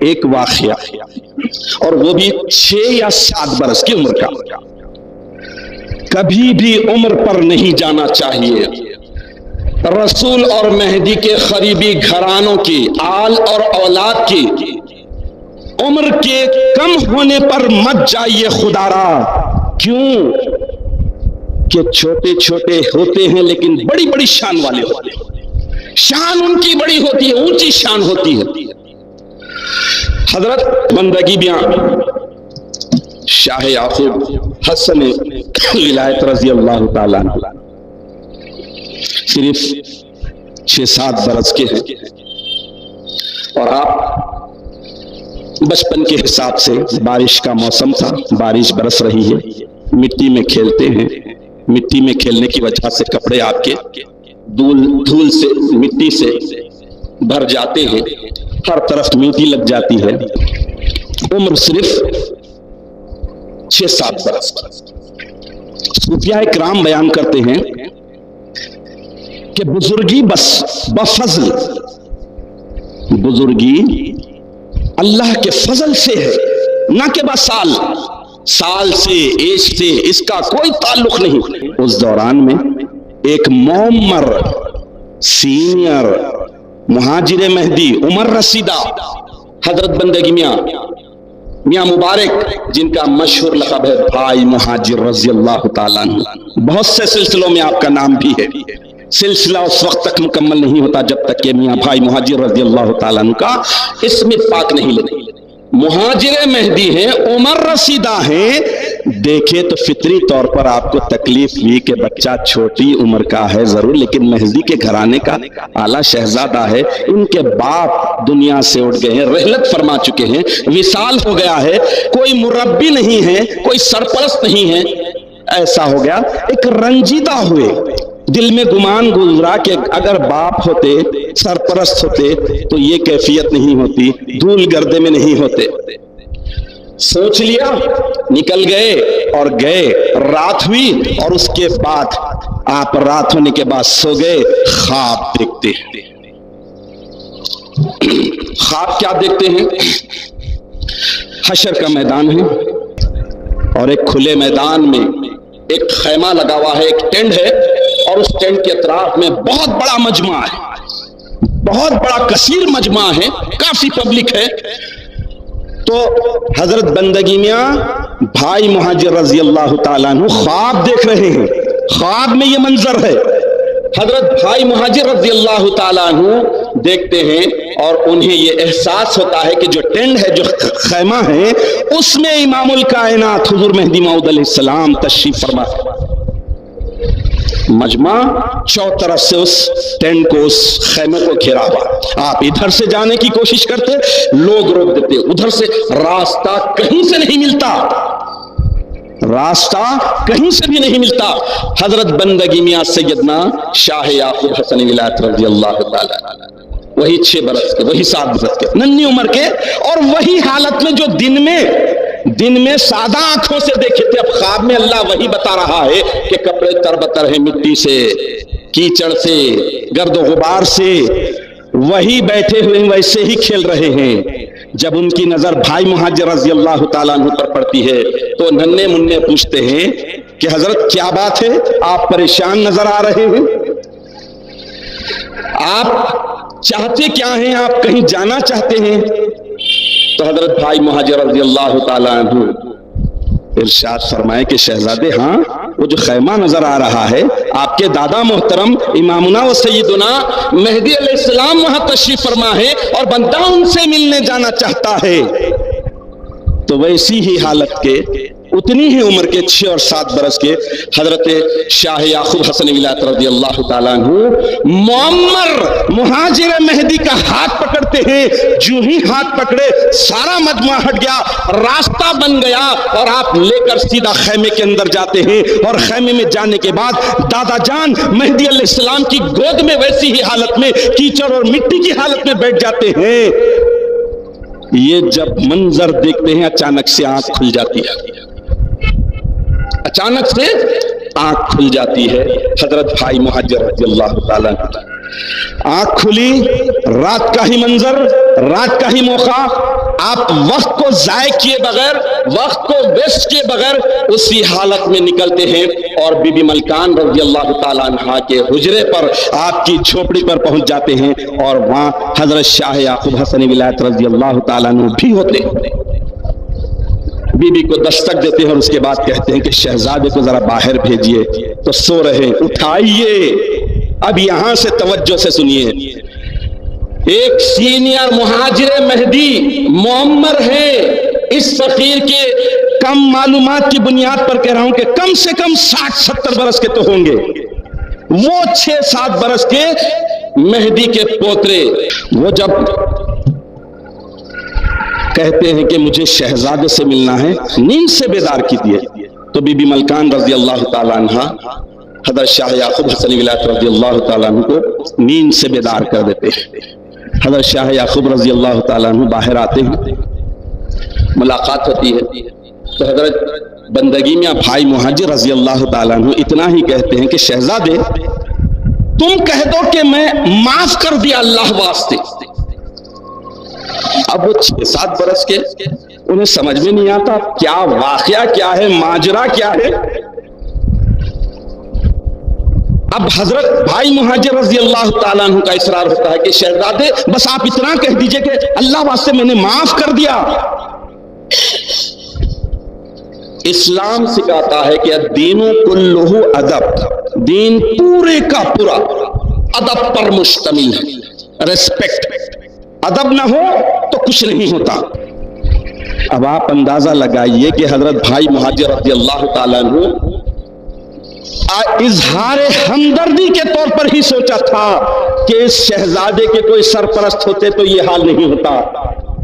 ایک واقعہ، اور وہ بھی 6 یا 7 برس کی عمر کا۔ کبھی بھی عمر پر نہیں جانا چاہیے۔ رسول اور مہدی کے قریبی گھرانوں کی، آل اور اولاد کی عمر کے کم ہونے پر مت جائیے خدا را۔ کیوں کہ چھوٹے چھوٹے ہوتے ہیں لیکن بڑی بڑی شان والے ہوتے ہیں، شان ان کی بڑی ہوتی ہے، اونچی شان ہوتی ہے۔ حضرت بندگی بیاں شاہ یعقوب حسن ولایت رضی اللہ تعالیٰ عنہ صرف 6-7 برس کے ہیں، اور آپ بچپن کے حساب سے بارش کا موسم تھا، بارش برس رہی ہے، مٹی میں کھیلتے ہیں، مٹی میں کھیلنے کی وجہ سے کپڑے آپ کے دھول سے، مٹی سے بھر جاتے ہیں، ہر طرف مٹی لگ جاتی ہے۔ عمر صرف 6-7 برس۔ صوفیاء کرام بیان کرتے ہیں کہ بزرگی بس بفضل، بزرگی اللہ کے فضل سے ہے، نہ کہ بسال، سال سے، ایج سے اس کا کوئی تعلق نہیں۔ اس دوران میں ایک معمر سینئر مہاجر مہدی عمر رسیدہ حضرت بندگی میاں مبارک، جن کا مشہور لقب ہے بھائی مہاجر رضی اللہ تعالیٰ عنہ، بہت سے سلسلوں میں آپ کا نام بھی ہے، سلسلہ اس وقت تک مکمل نہیں ہوتا جب تک کہ میاں بھائی مہاجر رضی اللہ تعالیٰ عنہ کا اسم پاک نہیں لیتے۔ مہاجر مہدی ہیں، عمر رسیدہ ہیں، دیکھے تو فطری طور پر آپ کو تکلیف ہوئی کہ بچہ چھوٹی عمر کا ہے ضرور، لیکن مہدی کے گھرانے کا اعلیٰ شہزادہ ہے، ان کے باپ دنیا سے اٹھ گئے ہیں، رحلت فرما چکے ہیں، وصال ہو گیا ہے، کوئی مربی نہیں ہے، کوئی سرپرست نہیں ہے، ایسا ہو گیا۔ ایک رنجیدہ ہوئے، دل میں گمان گزرا کہ اگر باپ ہوتے، سرپرست ہوتے تو یہ کیفیت نہیں ہوتی، دھول گردے میں نہیں ہوتے۔ سوچ لیا، نکل گئے اور گئے، رات ہوئی اور اس کے بعد آپ رات ہونے کے بعد سو گئے، خواب دیکھتے ہیں۔ خواب کیا دیکھتے ہیں؟ حشر کا میدان ہے اور ایک کھلے میدان میں ایک خیمہ لگا ہوا ہے، ایک ٹینٹ ہے، اور اس ٹینٹ کے اطراف میں بہت بڑا مجمع ہے، بہت بڑا کثیر مجمع ہے، کافی پبلک ہے۔ تو حضرت بندگی میاں بھائی مہاجر رضی اللہ تعالیٰ عنہ خواب دیکھ رہے ہیں، خواب میں یہ منظر ہے۔ حضرت بھائی مہاجر رضی اللہ تعالیٰ عنہ دیکھتے ہیں اور انہیں یہ احساس ہوتا ہے کہ جو ٹینٹ ہے، جو خیمہ ہے، اس میں امام الکائنات حضور مہدی موعود علیہ السلام تشریف فرما ہے۔ مجمع چوطرف سے اس ٹینٹ کو، اس خیمے کو گھیرا ہوا، آپ ادھر سے جانے کی کوشش کرتے، لوگ روک دیتے، ادھر سے راستہ کہیں سے نہیں ملتا، راستہ کہیں سے بھی نہیں ملتا۔ حضرت بندگی میاں سیدنا شاہ یعقوب حسن ولایت رضی اللہ تعالی، وہی 6 برس کے، وہی 7 برس کے، ننھی عمر کے، اور وہی حالت میں جو دن میں سادہ آنکھوں سے دیکھے تھے، اب خواب میں اللہ وہی بتا رہا ہے کہ کپڑے تربتر ہیں، مٹی سے، کیچڑ سے، گرد و غبار سے، وہی بیٹھے ہوئے ویسے ہی کھیل رہے ہیں۔ جب ان کی نظر بھائی مہاجر رضی اللہ تعالیٰ عنہ پر پڑتی ہے تو ننھے منھے پوچھتے ہیں کہ حضرت کیا بات ہے، آپ پریشان نظر آ رہے ہیں، آپ چاہتے کیا ہیں، آپ کہیں جانا چاہتے ہیں؟ تو حضرت بھائی مہاجر رضی اللہ تعالیٰ عنہ ارشاد فرمائے کہ شہزادے، ہاں وہ جو خیمہ نظر آ رہا ہے، آپ کے دادا محترم امامنا و سیدنا مہدی علیہ السلام وہاں تشریف فرما ہے اور بندہ ان سے ملنے جانا چاہتا ہے۔ تو ویسی ہی حالت کے، اتنی ہی عمر کے 6 اور 7 برس کے حضرت شاہ یعقوب حسن ولایت رضی اللہ تعالیٰ عنہ معمر مہاجر مہدی کا ہاتھ پکڑتے ہیں، جو ہی ہاتھ پکڑے سارا مجمع ہٹ گیا، راستہ بن گیا، اور آپ لے کر سیدھا خیمے کے اندر جاتے ہیں، اور خیمے میں جانے کے بعد دادا جان مہدی علیہ السلام کی گود میں ویسی ہی حالت میں، کیچڑ اور مٹی کی حالت میں بیٹھ جاتے ہیں۔ یہ جب منظر دیکھتے ہیں اچانک سے آنکھ کھل جاتی ہے، اچانک سے آنکھ کھل جاتی ہے حضرت بھائی مہاجر رضی اللہ تعالیٰ عنہ۔ آنکھ کھلی، رات کا ہی منظر، رات کا ہی موقع، آپ وقت کو ضائع کیے بغیر، وقت کو ویسٹ کیے بغیر اسی حالت میں نکلتے ہیں اور بی بی ملکان رضی اللہ تعالیٰ عنہ کے حجرے پر، آپ کی جھوپڑی پر پہنچ جاتے ہیں، اور وہاں حضرت شاہ یعقوب حسنی ولایت رضی اللہ تعالیٰ عنہ بھی ہوتے ہیں۔ بی بی کو دستک دیتے ہیں اور اس کے بعد کہتے ہیں کہ شہزادے کو ذرا باہر بھیجیے، تو سو رہے، اٹھائیے، اب یہاں سے توجہ سے سنیے۔ ایک سینئر مہاجر مہدی معمر ہے، اس فقیر کے کم معلومات کی بنیاد پر کہہ رہا ہوں کہ کم سے کم 60-70 برس کے تو ہوں گے، وہ 6-7 برس کے مہدی کے پوترے، وہ جب کہتے ہیں کہ مجھے شہزادے سے ملنا ہے، نیند سے بیدار کیجیے، تو بی بی ملکان رضی اللہ تعالیٰ عنہ حضرت شاہ یعقوب حسنی ولایت رضی اللہ تعالیٰ عنہ کو نیند سے بیدار کر دیتے ہیں۔ حضرت شاہ یعقوب رضی اللہ تعالیٰ عنہ باہر آتے ہیں، ملاقات ہوتی ہے، تو حضرت بندگی میاں بھائی مہاجر رضی اللہ تعالیٰ عنہ اتنا ہی کہتے ہیں کہ شہزادے تم کہہ دو کہ میں معاف کر دیا اللہ واسطے۔ اب وہ 6-7 برس کے، انہیں سمجھ میں نہیں آتا کیا واقعہ کیا ہے، ماجرا کیا ہے۔ اب حضرت بھائی مہاجر رضی اللہ تعالیٰ عنہ کا اصرار ہوتا ہے کہ شہزادے بس آپ اتنا کہہ دیجئے کہ اللہ واسطے میں نے معاف کر دیا۔ اسلام سکھاتا ہے کہ الدین کلہ ادب، دین پورے کا پورا ادب پر مشتمل ہے، ریسپیکٹ، ادب نہ ہو تو کچھ نہیں ہوتا۔ اب آپ اندازہ لگائیے کہ حضرت بھائی مہاجر رضی اللہ تعالیٰ عنہ اظہار ہمدردی کے طور پر ہی سوچا تھا کہ اس شہزادے کے کوئی سرپرست ہوتے تو یہ حال نہیں ہوتا۔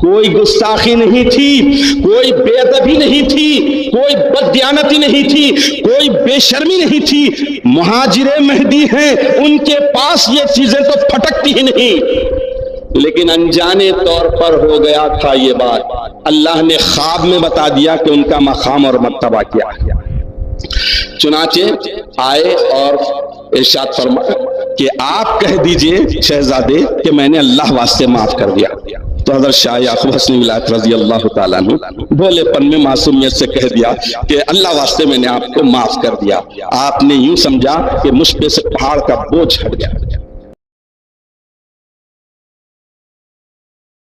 کوئی گستاخی نہیں تھی، کوئی بے ادبی نہیں تھی، کوئی بددیانتی نہیں تھی، کوئی بے شرمی نہیں تھی۔ مہاجر مہدی ہیں، ان کے پاس یہ چیزیں تو پھٹکتی ہی نہیں، لیکن انجانے طور پر ہو گیا تھا یہ بات۔ اللہ نے خواب میں بتا دیا کہ ان کا مقام اور مرتبہ کیا ہے۔ چنانچہ آئے اور ارشاد فرمایا کہ آپ کہہ دیجئے شہزادے کہ میں نے اللہ واسطے معاف کر دیا۔ تو حضرت شاہ یعقوب حسنی ولایت رضی اللہ تعالیٰ عنہ بولے پن میں معصومیت سے کہہ دیا کہ اللہ واسطے میں نے آپ کو معاف کر دیا۔ آپ نے یوں سمجھا کہ مجھ پہ سے پہاڑ کا بوجھ ہٹ گیا۔